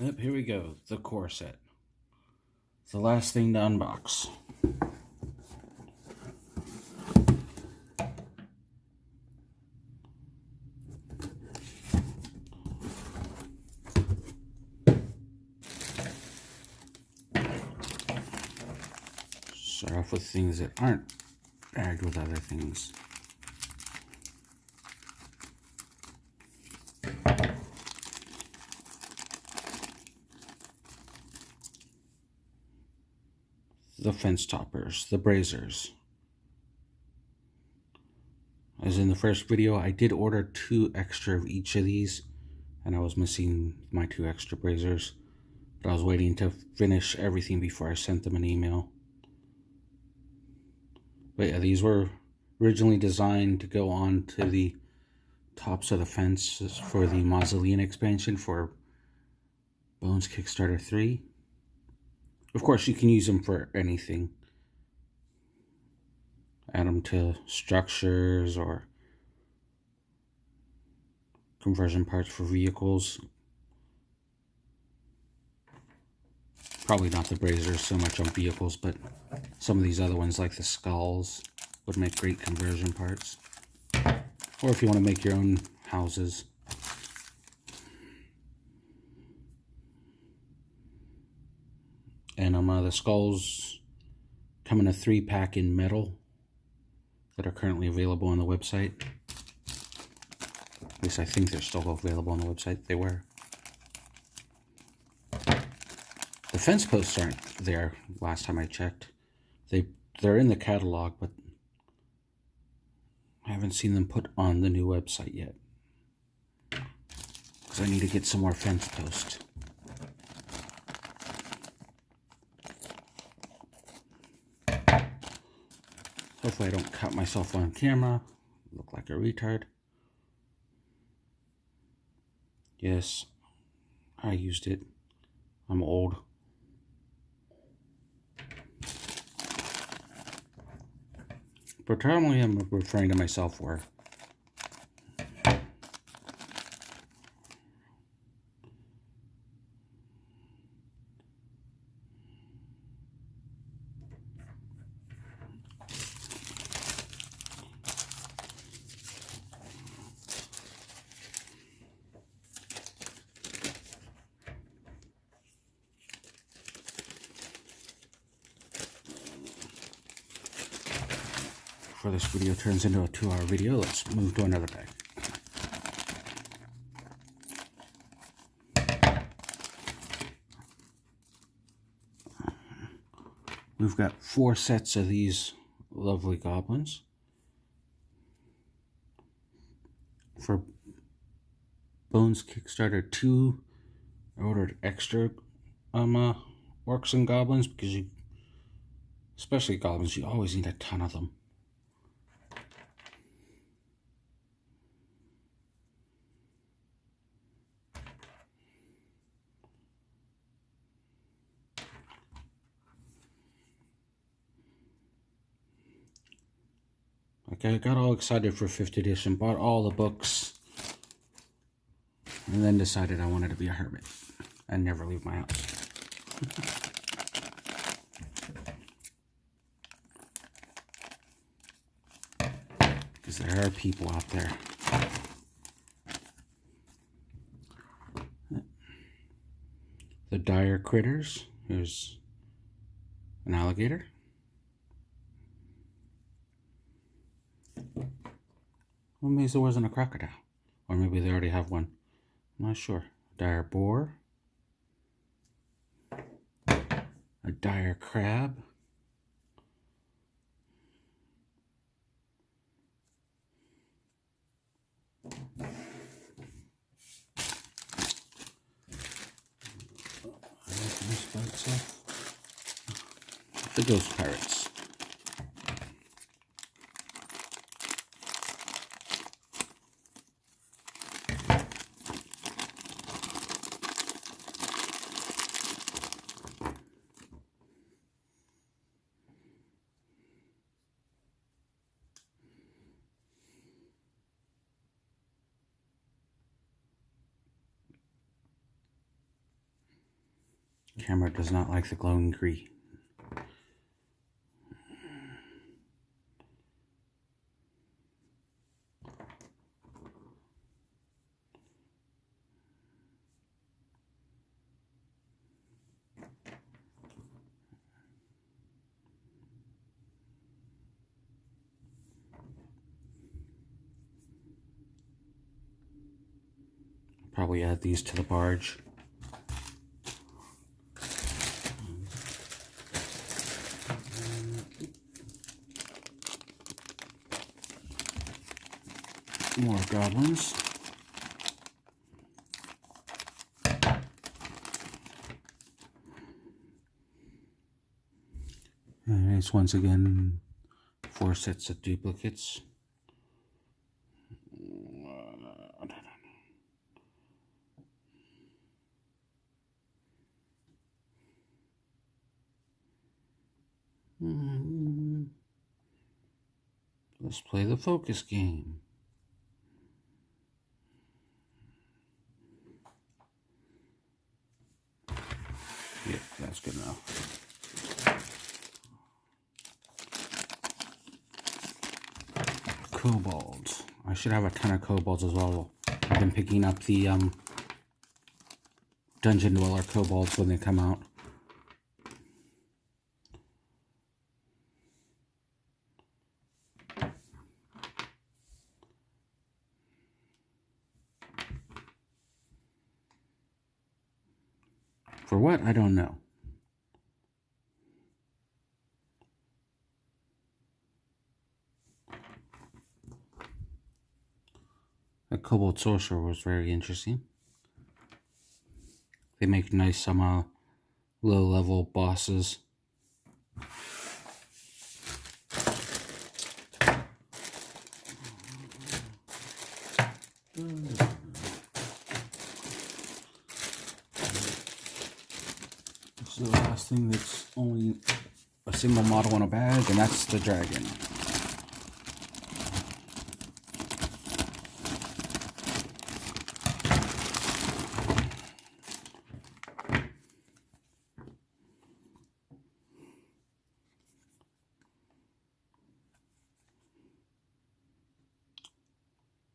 Yep, here we go. The core set. It's the last thing to unbox. Start off with things that aren't bagged with other things. The fence toppers, the brazers. As in the first video, I did order 2 extra of each of these, and I was missing my 2 extra brazers, but I was waiting to finish everything before I sent them an email. But yeah, these were originally designed to go on to the tops of the fences for the Mausoleum expansion for Bones Kickstarter 3. Of course, you can use them for anything. Add them to structures or conversion parts for vehicles. Probably not the brazers so much on vehicles, but some of these other ones like the skulls would make great conversion parts. Or if you want to make your own houses. And the skulls come in a 3-pack in metal that are currently available on the website. At least I think they're still available on the website. They were. The fence posts aren't there last time I checked. They're in the catalog, but I haven't seen them put on the new website yet. Because I need to get some more fence posts. Hopefully I don't cut myself on camera. Look like a retard. Yes, I used it. I'm old. Predominantly I'm referring to myself for. Before this video turns into a 2-hour video, let's move to another bag. We've got 4 sets of these lovely goblins. For Bones Kickstarter 2, I ordered extra orcs and goblins because especially goblins, you always need a ton of them. Like, I got all excited for 5th edition, bought all the books, and then decided I wanted to be a hermit and never leave my house. Because there are people out there. The dire critters. Here's an alligator. Well, maybe there wasn't a crocodile. Or maybe they already have one. I'm not sure. Dire boar. A dire crab. The ghost pirates. Camera does not like the glowing green. Probably add these to the barge. More goblins. And it's once again 4 sets of duplicates. Let's play the focus game. Yeah, that's good enough. Kobolds. I should have a ton of kobolds as well. I've been picking up the Dungeon Dweller kobolds when they come out. For what? I don't know. The Kobold Sorcerer was very interesting. They make nice low-level bosses. This is the last thing that's only a single model in a bag, and that's the dragon.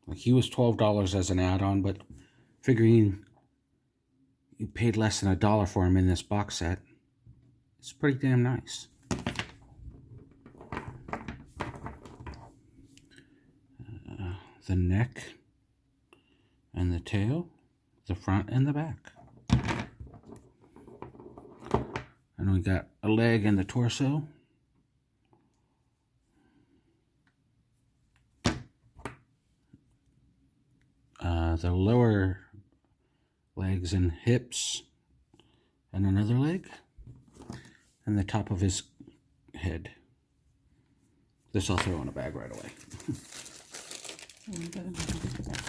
Like, he was $12 as an add-on, but figuring you paid less than $1 for him in this box set, it's pretty damn nice. The neck and the tail, the front and the back. And we got a leg and the torso. The lower legs and hips, and another leg, and the top of his head. This I'll throw in a bag right away.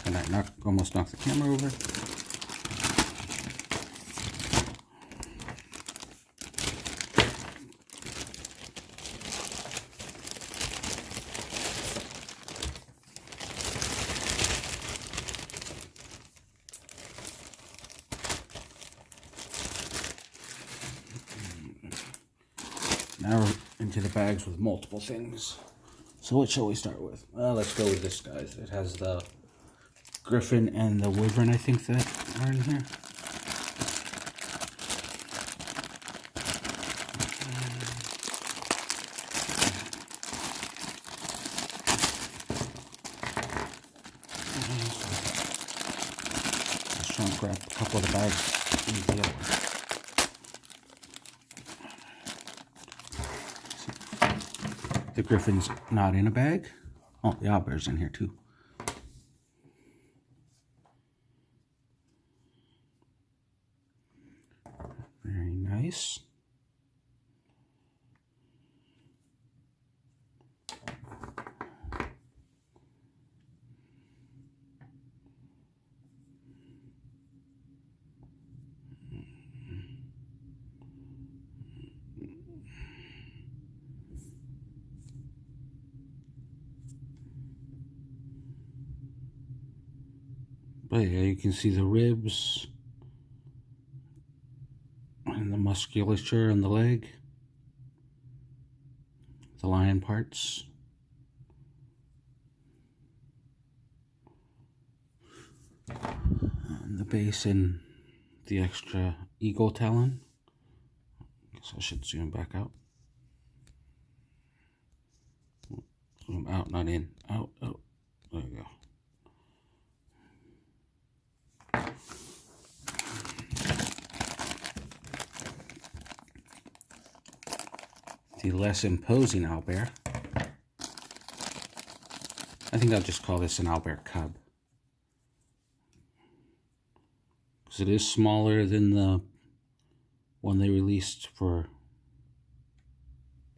And I almost knocked the camera over. Now we're into the bags with multiple things. So what shall we start with? Well, let's go with this, guys. It has the griffin and the wyvern, I think, that are in here. Let's try and grab a couple of the bags in the other one. The griffin's not in a bag. Oh, the owlbear's in here too. Very nice. But yeah, you can see the ribs and And the musculature on the leg, the lion parts. And the base and the extra eagle talon. Guess I should zoom back out. Zoom out, not in. Out, out. There you go. The less imposing owlbear. I think I'll just call this an owlbear cub, because it is smaller than the one they released for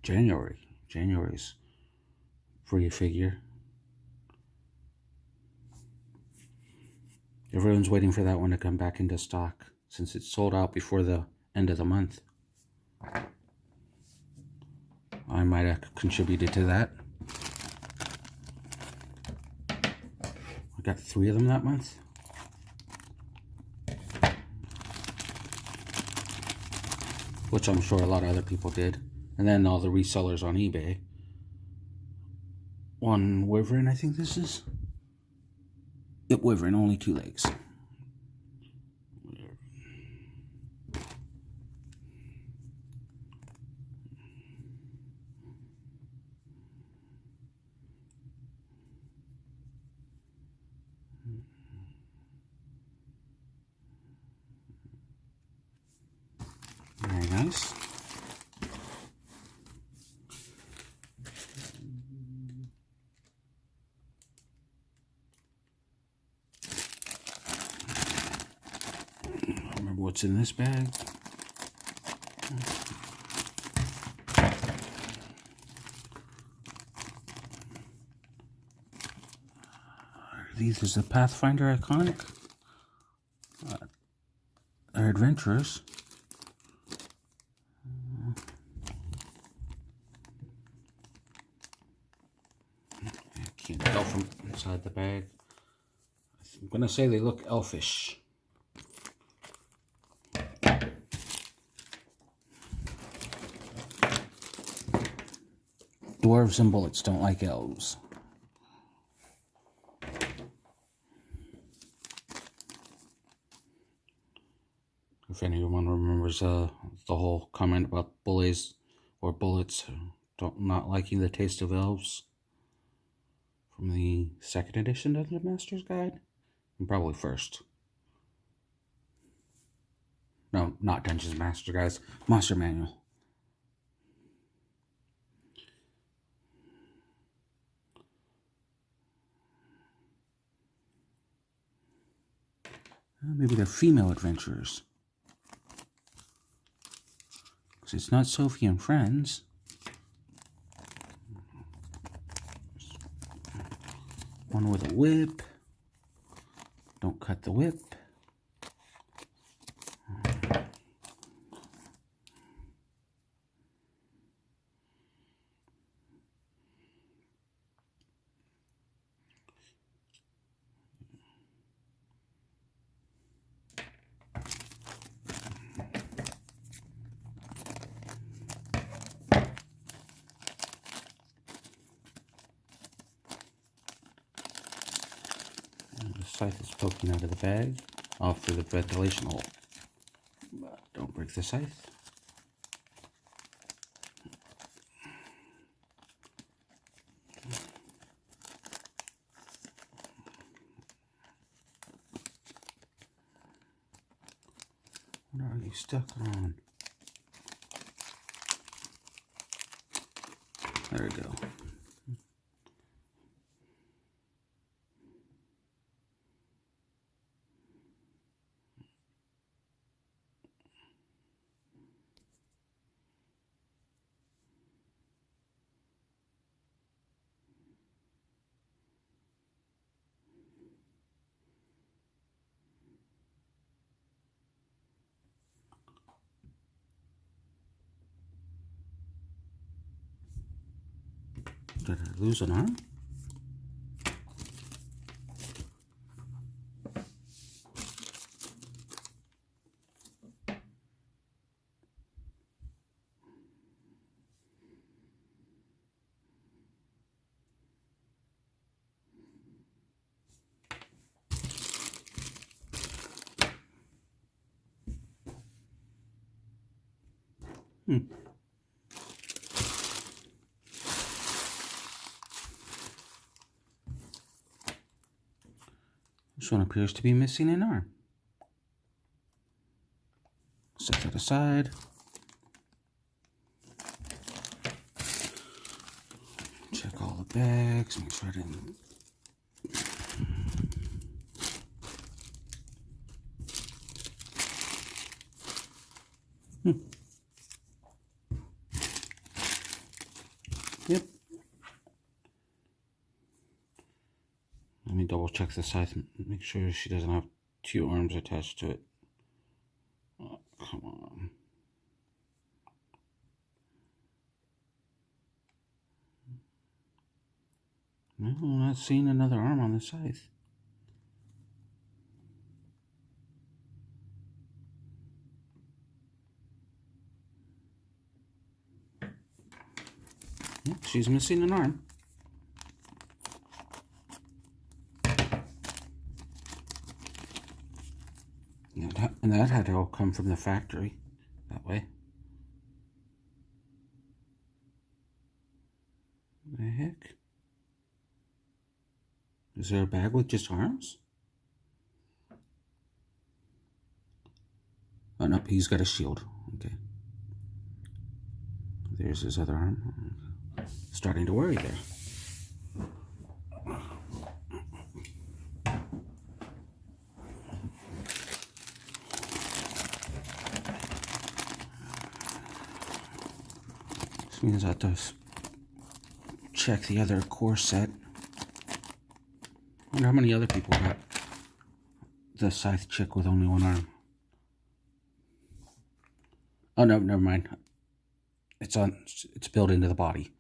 January's free figure. Everyone's waiting for that one to come back into stock, since it sold out before the end of the month. I might have contributed to that. I got 3 of them that month. Which I'm sure a lot of other people did. And then all the resellers on eBay. One wyvern, I think this is. Yep, wyvern, only 2 legs. Very nice. Remember what's in this bag? These is the Pathfinder Iconic. They're adventurers. I can't tell from inside the bag. I'm going to say they look elfish. Dwarves and bullets don't like elves. If anyone remembers the whole comment about bullies or bullets not liking the taste of elves from the 2nd edition Dungeon Master's Guide, and probably 1st. No, not Dungeon Master Guys, Monster Manual. Maybe they're female adventurers. Because it's not Sophie and Friends. One with a whip. Don't cut the whip. The scythe is poking out of the bag, off through the ventilation hole. But don't break the scythe. What are you stuck on? There we go. Did I lose an arm? This one appears to be missing an arm. Set that aside. Check all the bags, make sure I didn't. Yep. Let me double check the size and make sure she doesn't have two arms attached to it. Oh, come on. No, I'm not seeing another arm on the scythe. Yep, she's missing an arm. And that had to all come from the factory that way. What the heck? Is there a bag with just arms? Oh no, he's got a shield. Okay. There's his other arm. Starting to worry there. This means I have to check the other core set. I wonder how many other people got the scythe chick with only one arm. Oh no, never mind. It's built into the body.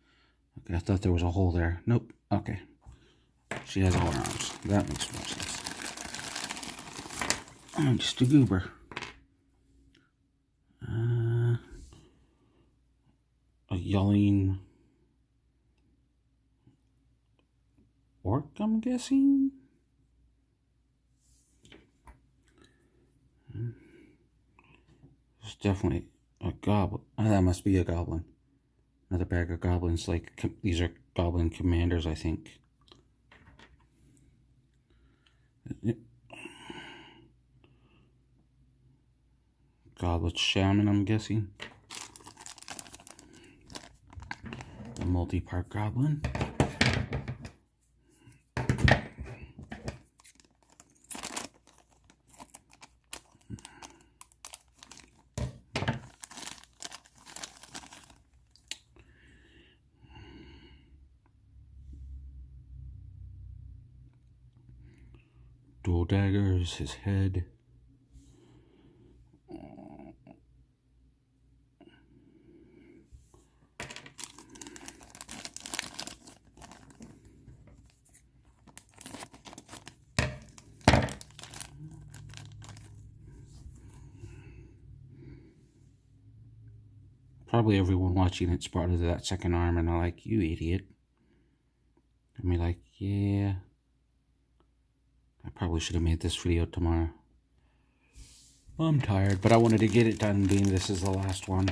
Okay, I thought there was a hole there. Nope. Okay. She has all arms. That makes more sense. I'm just a goober. A yelling orc, I'm guessing? It's definitely a goblin. Oh, that must be a goblin. Another bag of goblins. Like, these are goblin commanders, I think. Goblet shaman, I'm guessing. A multi-part goblin. Dual daggers, his head. Probably everyone watching it spotted that second arm and are like, you idiot. I mean, like, yeah. I probably should have made this video tomorrow. I'm tired, but I wanted to get it done being this is the last one.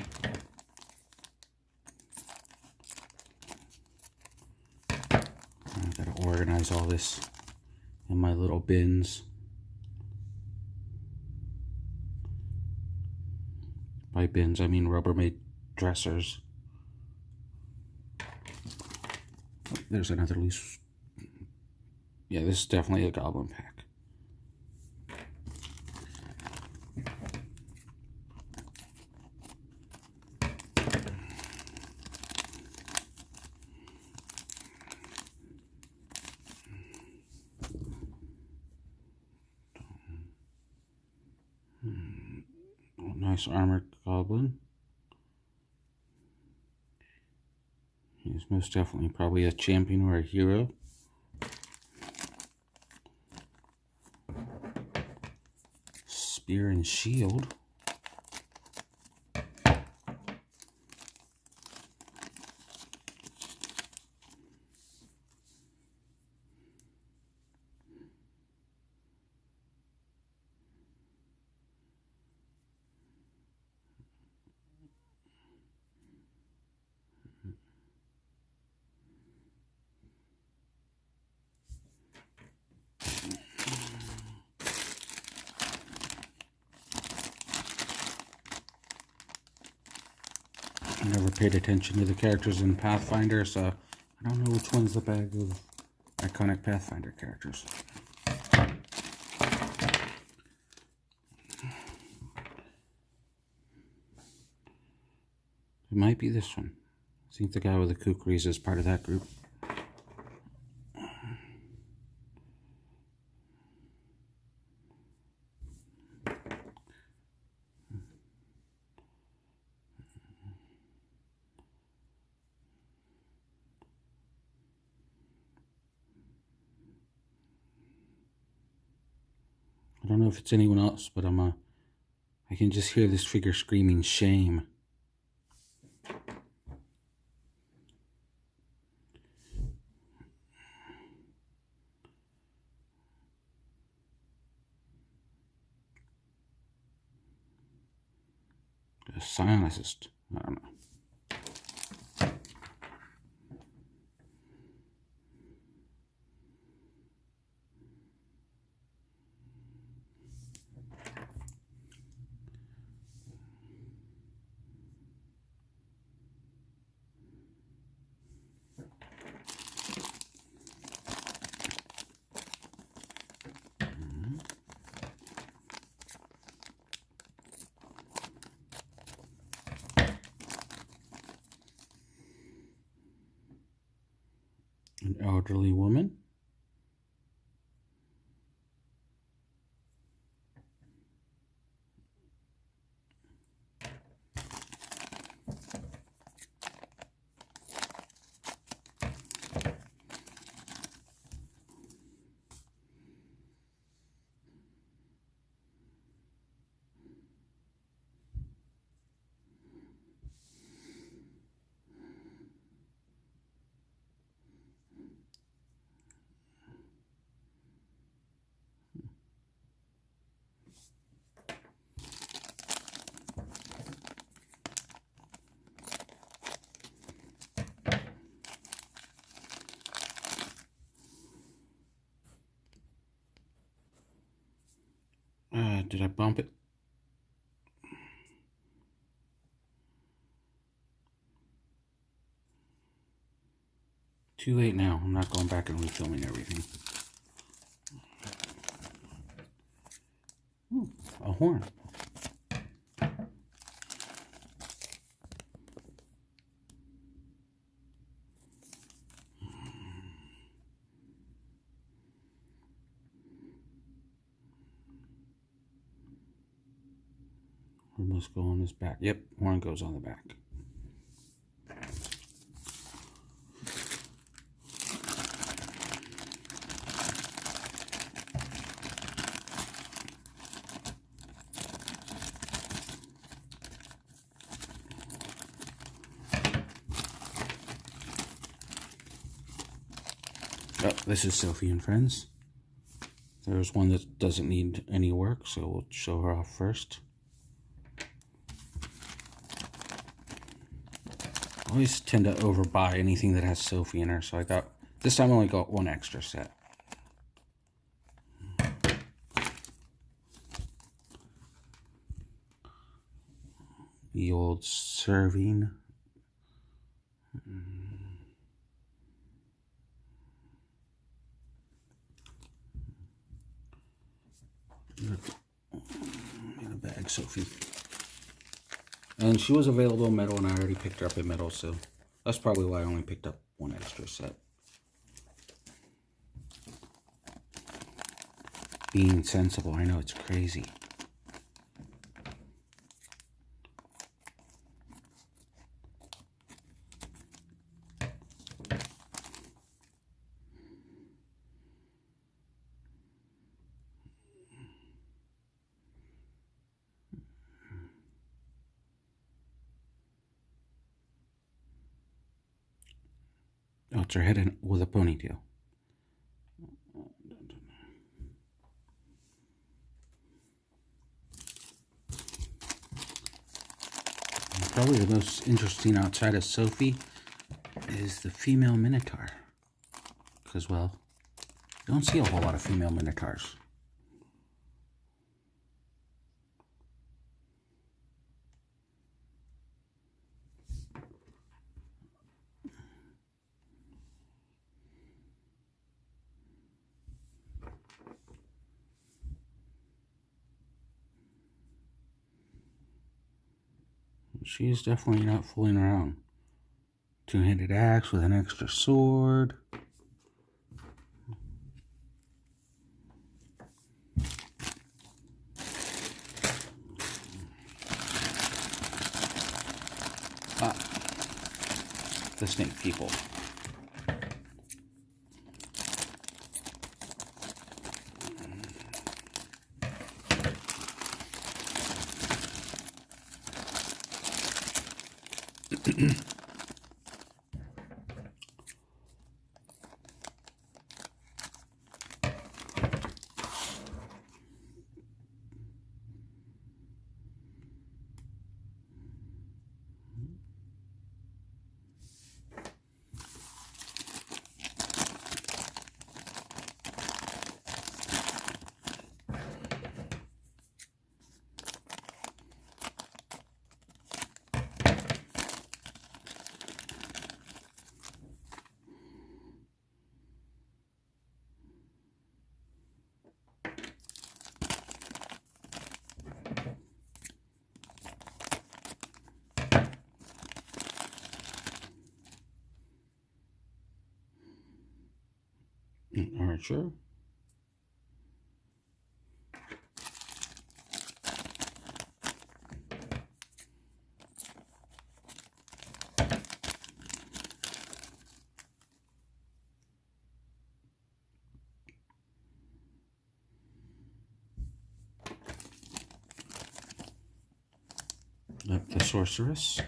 I gotta organize all this in my little bins. By bins, I mean Rubbermaid dressers. Oh, there's another loose. Yeah, this is definitely a goblin pack. Oh, nice armored goblin. He's most definitely probably a champion or a hero. Spear and shield. I never paid attention to the characters in Pathfinder, so I don't know which one's the bag of iconic Pathfinder characters. It might be this one. I think the guy with the kukris is part of that group. I don't know if it's anyone else, but I can just hear this figure screaming shame. A psionicist. I don't know. An elderly woman. Did I bump it? Too late now. I'm not going back and refilming everything. Ooh, a horn. Horn must go on his back. Yep, horn goes on the back. Oh, this is Sophie and Friends. There's one that doesn't need any work, so we'll show her off first. I always tend to overbuy anything that has Sophie in her, so I got, this time I only got one extra set. The old serving. In a bag, Sophie. And she was available in metal, and I already picked her up in metal, so that's probably why I only picked up one extra set. Being sensible, I know it's crazy. Oh, it's her head with a ponytail. Probably the most interesting outside of Sophie is the female Minotaur. Because, well, you don't see a whole lot of female Minotaurs. She's definitely not fooling around. Two-handed axe with an extra sword. Ah, the snake people. Archer. The sorceress.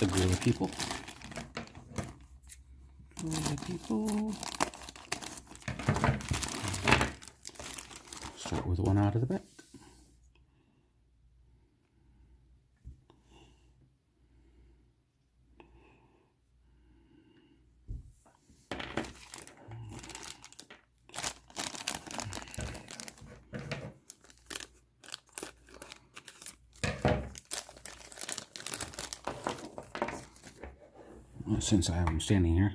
The gorilla people. Gorilla people. Start with one out of the back. Well, since I am standing here.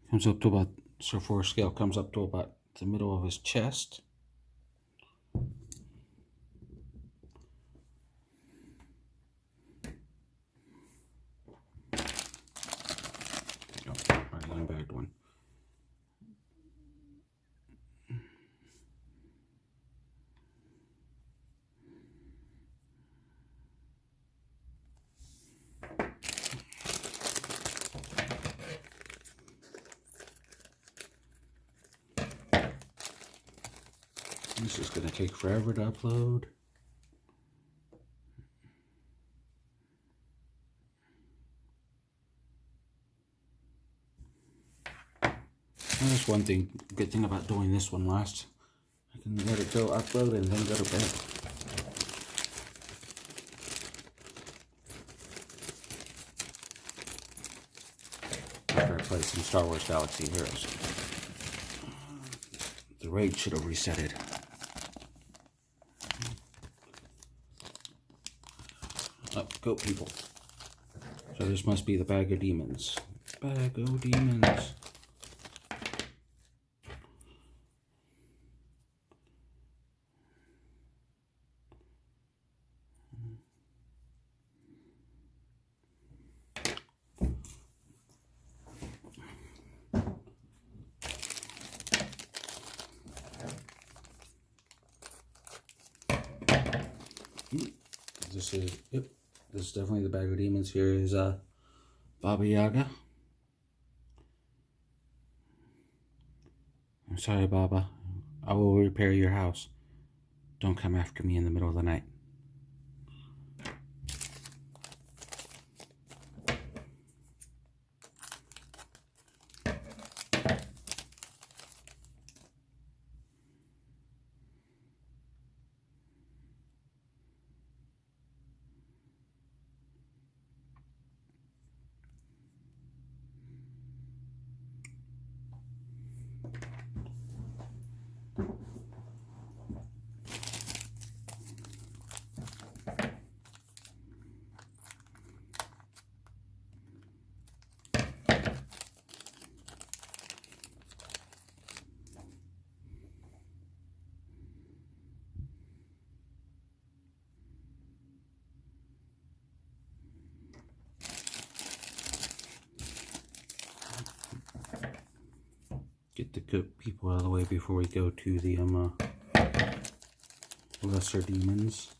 Comes up to about, so 4 scale comes up to about the middle of his chest. Oh, I unbagged one. This is going to take forever to upload. That's one thing, good thing about doing this one last. I can let it go upload and then go to bed. After I play some Star Wars Galaxy Heroes. The raid should have reset it. Up, goat people. So this must be the bag of demons. Bag of demons. This is, yep, this is definitely the bag of demons. Here is Baba Yaga. I'm sorry, Baba. I will repair your house. Don't come after me in the middle of the night. get the good people out of the way before we go to the lesser demons.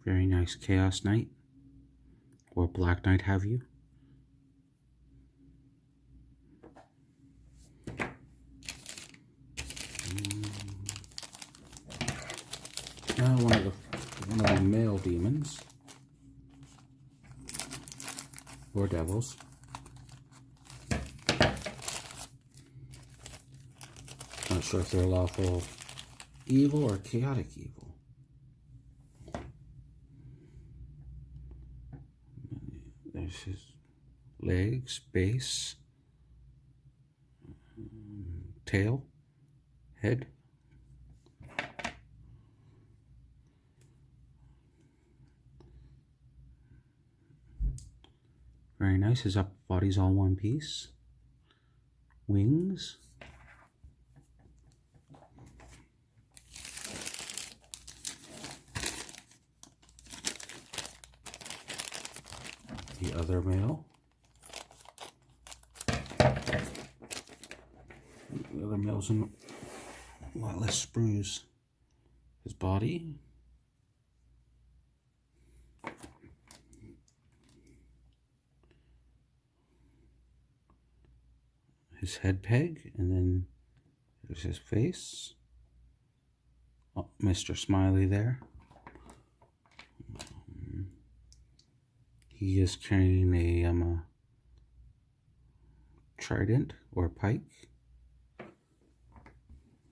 Very nice Chaos Knight, or Black Knight have you. Now one of the male demons, or devils. Not sure if they're lawful evil or chaotic evil. There's his legs, base, tail, head. Very nice. His upper body's all one piece. Wings. The other male. The other male's in a lot less sprues. His body. His head peg, and then there's his face. Oh, Mr. Smiley there. He is carrying a trident or pike.